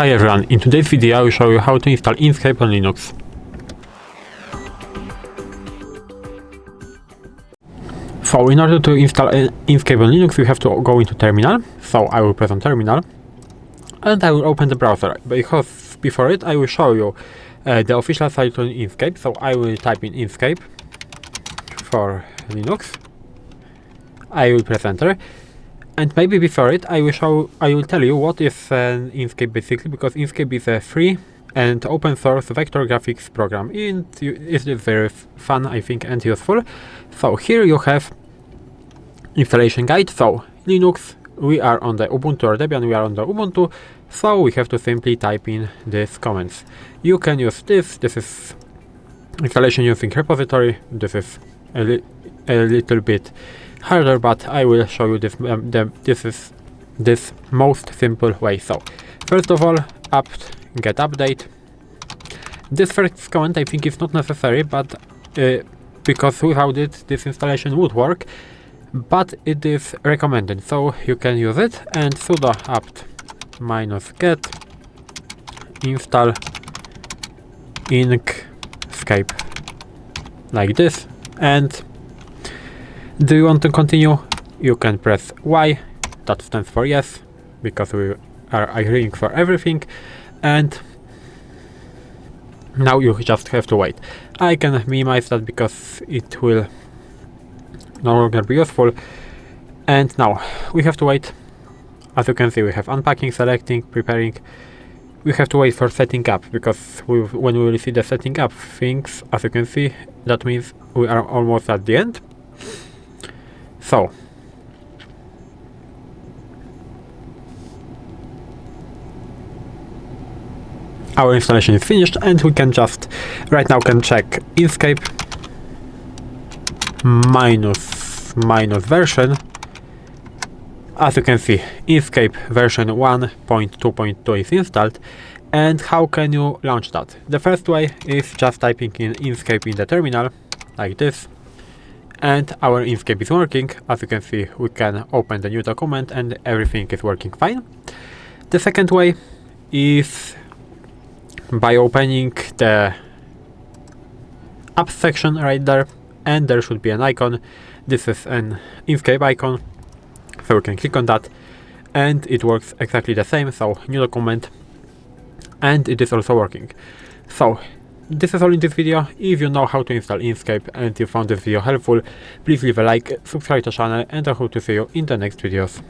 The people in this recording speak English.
Hi everyone, in today's video I will show you how to install Inkscape on Linux. So in order to install Inkscape on Linux you have to go into terminal, so I will press on terminal and I will open the browser, because before it I will show you the official site on Inkscape. So I will type in Inkscape for Linux, I will press enter. And maybe before it, I will tell you what is Inkscape basically, because Inkscape is a free and open source vector graphics program, and it is very fun, I think, and useful. So here you have installation guide. So Linux, we are on the Ubuntu or Debian, we are on the Ubuntu, so we have to simply type in these comments. You can use this is installation using repository. This is a little bit harder, but I will show you this most simple way. So first of all, apt-get update. This first command I think is not necessary, but because without it this installation would work, but it is recommended, so you can use it. And sudo apt-get install Inkscape like this. And do you want to continue? You can press Y, that stands for yes, because we are agreeing for everything. And now you just have to wait. I can minimize that because it will no longer be useful. And now we have to wait. As you can see, we have unpacking, selecting, preparing. We have to wait for setting up, because when we will see the setting up things, as you can see, that means we are almost at the end. So our installation is finished, and we can just right now check Inkscape minus version. As you can see, Inkscape version 1.2.2 is installed. And how can you launch that? The first way is just typing in Inkscape in the terminal like this, and our Inkscape is working. As you can see, we can open the new document and everything is working fine. The second way is by opening the apps section right there, and there should be an icon. This is an Inkscape icon, so we can click on that and it works exactly the same. So new document, and it is also working. So this is all in this video. If you know how to install Inkscape and you found this video helpful, please leave a like, subscribe to the channel, and I hope to see you in the next videos.